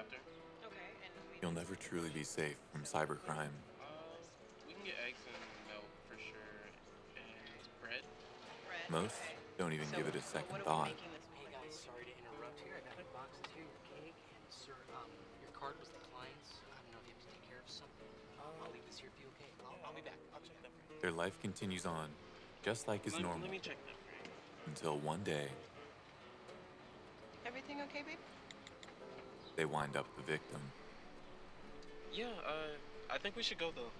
after. Okay, and You'll never truly be safe from cybercrime. We can get eggs and milk for sure, and bread. bread. Most Okay. don't even give it a So what second are we thought. making this Hey with? guys, sorry to interrupt here. I got your boxes here, your cake, and sir, your card was declined, so I don't know if you have to take care of something. I'll leave this here for you, okay? I'll be back. I'll check that for you. Their life continues on, just like is Let normal, me check that for you. until one day Everything okay, babe? they wind up the victim. Yeah, I think we should go though.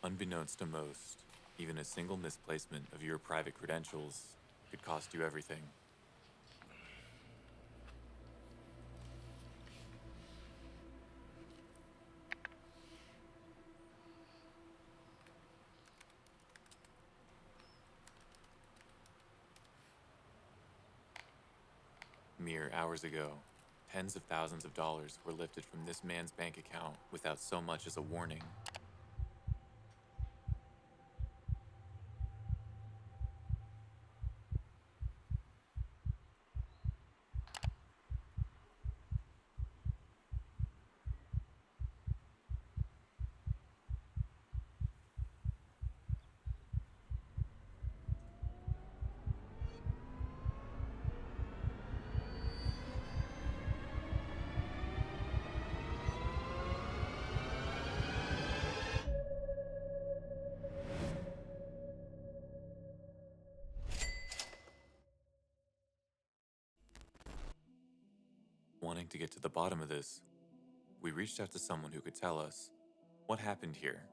Unbeknownst to most, even a single misplacement of your private credentials could cost you everything. Mere hours ago, tens of thousands of dollars were lifted from this man's bank account without so much as a warning. Wanting to get to the bottom of this, we reached out to someone who could tell us what happened here.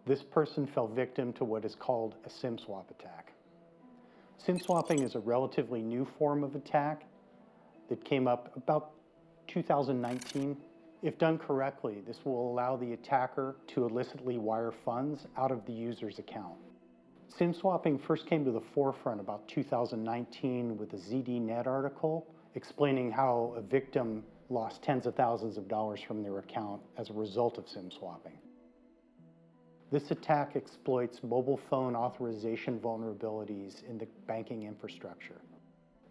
This person fell victim to what is called a SIM swap attack. SIM swapping is a relatively new form of attack that came up about 2019. If done correctly, this will allow the attacker to illicitly wire funds out of the user's account. SIM swapping first came to the forefront about 2019 with a ZDNet article explaining how a victim lost tens of thousands of dollars from their account as a result of SIM swapping. This attack exploits mobile phone authorization vulnerabilities in the banking infrastructure.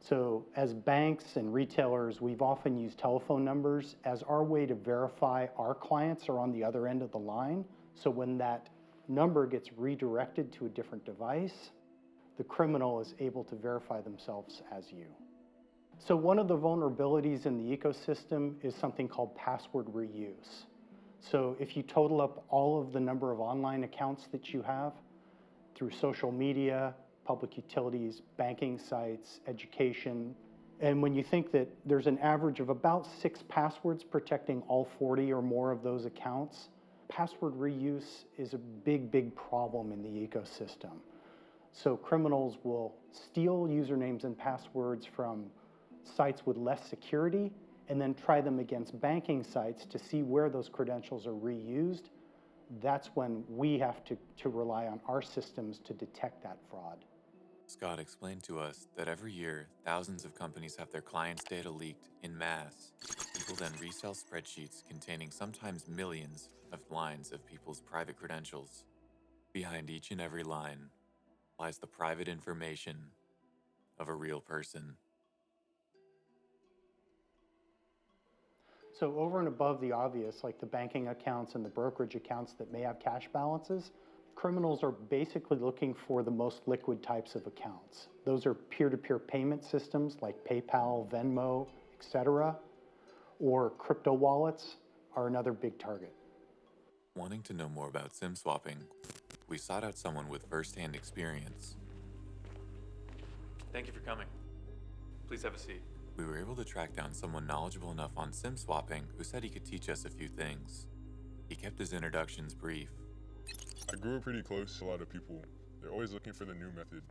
So as banks and retailers, we've often used telephone numbers as our way to verify our clients are on the other end of the line. So when that number gets redirected to a different device, the criminal is able to verify themselves as you. So one of the vulnerabilities in the ecosystem is something called password reuse. So if you total up all of the number of online accounts that you have through social media, public utilities, banking sites, education, and when you think that there's an average of about 6 passwords protecting all 40 or more of those accounts, password reuse is a big problem in the ecosystem. So criminals will steal usernames and passwords from sites with less security and then try them against banking sites to see where those credentials are reused. That's when we have to rely on our systems to detect that fraud. Scott explained to us that every year, thousands of companies have their clients' data leaked en masse. People then resell spreadsheets containing sometimes millions of lines of people's private credentials. Behind each and every line lies the private information of a real person. So over and above the obvious, like the banking accounts and the brokerage accounts that may have cash balances, criminals are basically looking for the most liquid types of accounts. Those are peer-to-peer payment systems like PayPal, Venmo, etc., or crypto wallets are another big target. Wanting to know more about SIM swapping, we sought out someone with first-hand experience. Thank you for coming. Please have a seat. We were able to track down someone knowledgeable enough on SIM swapping who said he could teach us a few things. He kept his introductions brief. I grew up pretty close to a lot of people. They're always looking for the new method.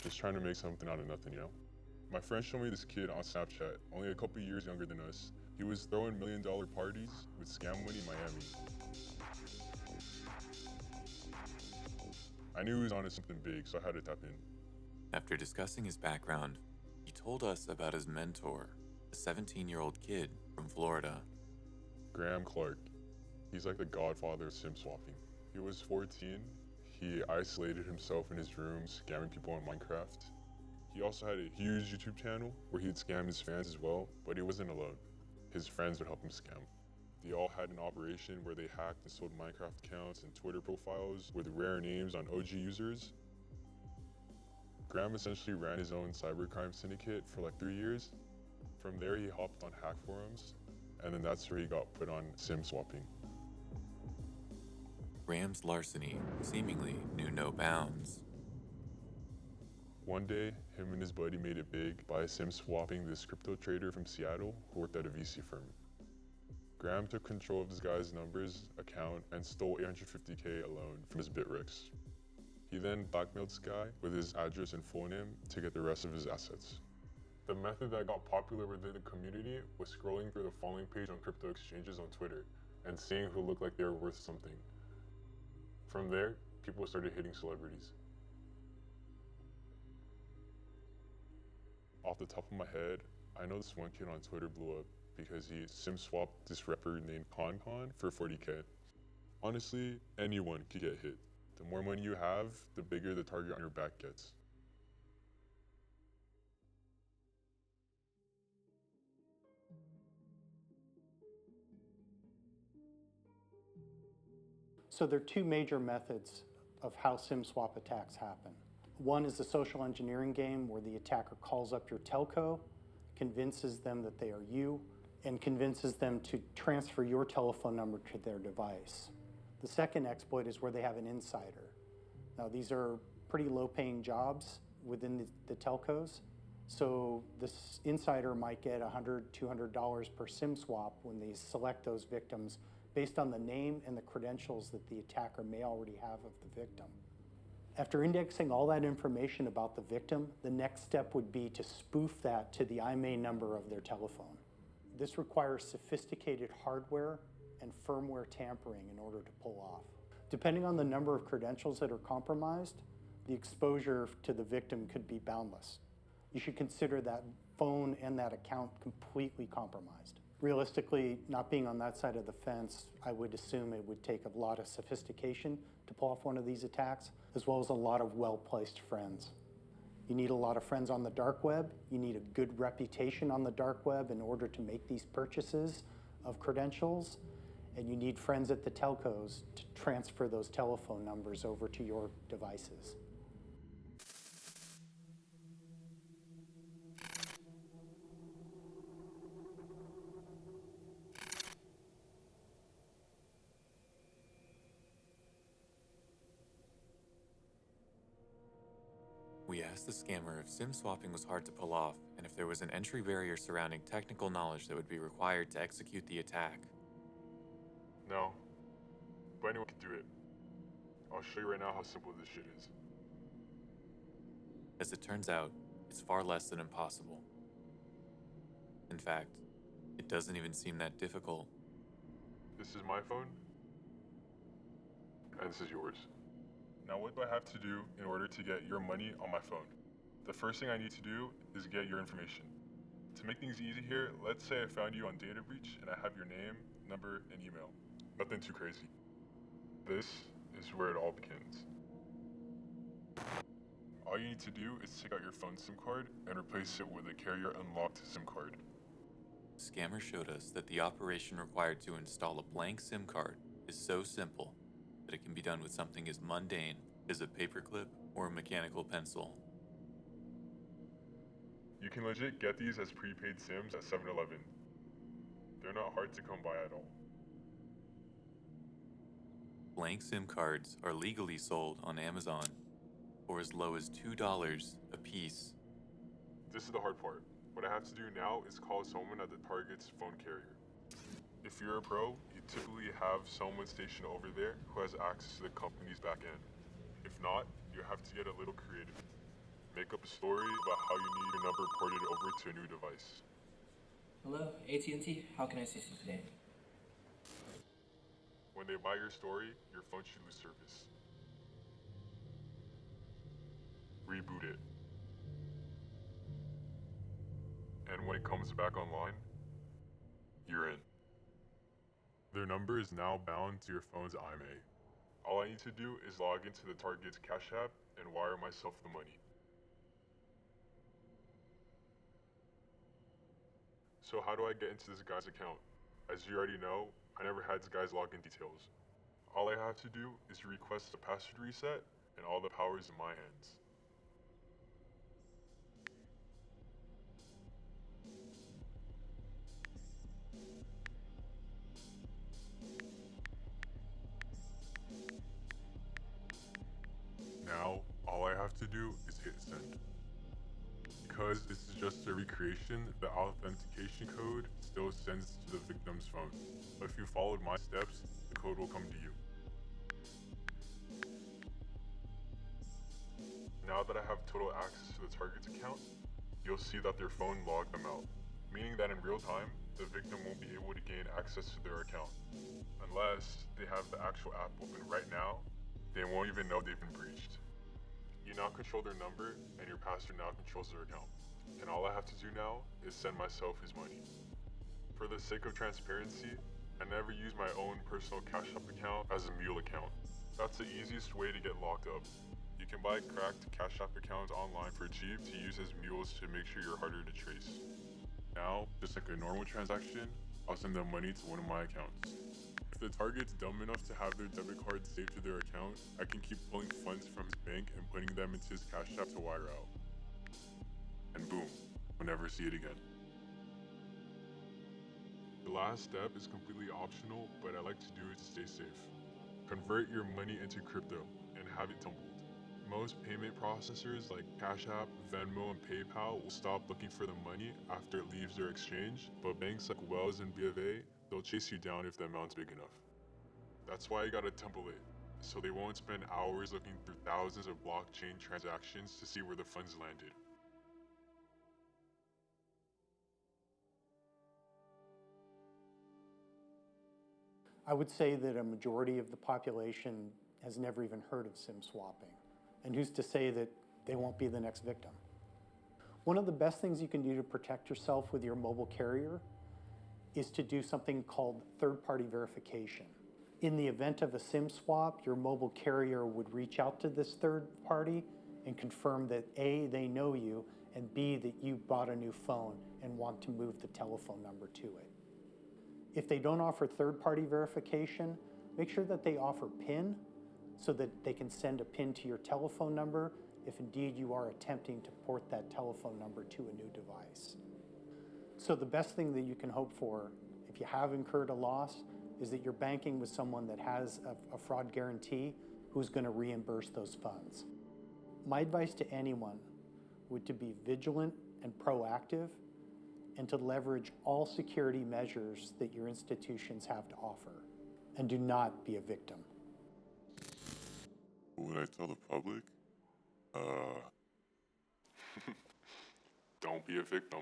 Just trying to make something out of nothing, you know? My friend showed me this kid on Snapchat, only a couple years younger than us. He was throwing $1 million parties with scam money in Miami. I knew he was onto something big, so I had to tap in. After discussing his background, he told us about his mentor, a 17-year-old kid from Florida. Graham Clark. He's like the godfather of sim swapping. He was 14. He isolated himself in his room, scamming people on Minecraft. He also had a huge YouTube channel where he'd scam his fans as well, but he wasn't alone. His friends would help him scam. They all had an operation where they hacked and sold Minecraft accounts and Twitter profiles with rare names on OG users. Graham essentially ran his own cybercrime syndicate for like 3 years. From there, he hopped on hack forums, and then that's where he got put on sim swapping. Graham's larceny seemingly knew no bounds. One day, him and his buddy made it big by sim swapping this crypto trader from Seattle who worked at a VC firm. Graham took control of this guy's numbers account and stole $850K alone from his BitRicks. He then blackmailed this guy with his address and full name to get the rest of his assets. The method that got popular within the community was scrolling through the following page on crypto exchanges on Twitter and seeing who looked like they were worth something. From there, people started hitting celebrities. Off the top of my head, I know this one kid on Twitter blew up because he sim swapped this rapper named Con for 40K. Honestly, anyone could get hit. The more money you have, the bigger the target on your back gets. So there are two major methods of how sim swap attacks happen. One is the social engineering game where the attacker calls up your telco, convinces them that they are you, and convinces them to transfer your telephone number to their device. The second exploit is where they have an insider. Now these are pretty low-paying jobs within the telcos, so this insider might get $100, $200 per sim swap when they select those victims based on the name and the credentials that the attacker may already have of the victim. After indexing all that information about the victim, the next step would be to spoof that to the IMEI number of their telephone. This requires sophisticated hardware and firmware tampering in order to pull off. Depending on the number of credentials that are compromised, the exposure to the victim could be boundless. You should consider that phone and that account completely compromised. Realistically, not being on that side of the fence, I would assume it would take a lot of sophistication to pull off one of these attacks, as well as a lot of well-placed friends. You need a lot of friends on the dark web. You need a good reputation on the dark web in order to make these purchases of credentials. And you need friends at the telcos to transfer those telephone numbers over to your devices. We asked the scammer if sim swapping was hard to pull off and if there was an entry barrier surrounding technical knowledge that would be required to execute the attack. No, but anyone can do it. I'll show you right now how simple this shit is. As it turns out, it's far less than impossible. In fact, it doesn't even seem that difficult. This is my phone, and this is yours. Now what do I have to do in order to get your money on my phone? The first thing I need to do is get your information. To make things easy here, let's say I found you on Data Breach and I have your name, number, and email. Nothing too crazy. This is where it all begins. All you need to do is take out your phone SIM card and replace it with a carrier unlocked SIM card. The scammer showed us that the operation required to install a blank SIM card is so simple that it can be done with something as mundane as a paperclip or a mechanical pencil. You can legit get these as prepaid SIMs at 7-Eleven. They're not hard to come by at all. Blank SIM cards are legally sold on Amazon for as low as $2 a piece. This is the hard part. What I have to do now is call someone at the target's phone carrier. If you're a pro, you typically have someone stationed over there who has access to the company's back end. If not, you have to get a little creative. Make up a story about how you need your number ported over to a new device. Hello, AT&T. How can I assist you today? When they buy your story, your phone should lose service. Reboot it. and when it comes back online, you're in. Their number is now bound to your phone's DMA. All I need to do is log into the target's Cash App and wire myself the money. So how do I get into this guy's account? As you already know, I never had this guy's login details. All I have to do is request a password reset, and all the power is in my hands. Now, all I have to do is hit send. Because this is just a recreation, the authentication code still sends to the victim's phone. But if you followed my steps, the code will come to you. Now that I have total access to the target's account, you'll see that their phone logged them out, meaning that in real time, the victim won't be able to gain access to their account. Unless they have the actual app open right now, they won't even know they've been breached. You now control their number, and your password now controls their account. And all I have to do now is send myself his money. For the sake of transparency, I never use my own personal Cash App account as a mule account. That's the easiest way to get locked up. You can buy cracked Cash App accounts online for cheap to use as mules to make sure you're harder to trace. Now, just like a normal transaction, I'll send them money to one of my accounts. If the target's dumb enough to have their debit card saved to their account, I can keep pulling funds from his bank and putting them into his Cash App to wire out. And boom, we'll never see it again. The last step is completely optional, but I like to do it to stay safe. Convert your money into crypto and have it tumbled. Most payment processors like Cash App, Venmo, and PayPal will stop looking for the money after it leaves their exchange, but banks like Wells and B of A, they'll chase you down if the amount's big enough. That's why you gotta temple it, so they won't spend hours looking through thousands of blockchain transactions to see where the funds landed. I would say that a majority of the population has never even heard of SIM swapping. And who's to say that they won't be the next victim? One of the best things you can do to protect yourself with your mobile carrier is to do something called third-party verification. In the event of a SIM swap, your mobile carrier would reach out to this third party and confirm that A, they know you, and B, that you bought a new phone and want to move the telephone number to it. If they don't offer third-party verification, make sure that they offer PIN so that they can send a PIN to your telephone number if indeed you are attempting to port that telephone number to a new device. So the best thing that you can hope for if you have incurred a loss is that you're banking with someone that has a fraud guarantee who's going to reimburse those funds. My advice to anyone would to be vigilant and proactive and to leverage all security measures that your institutions have to offer. And do not be a victim. What would I tell the public? Don't be a victim.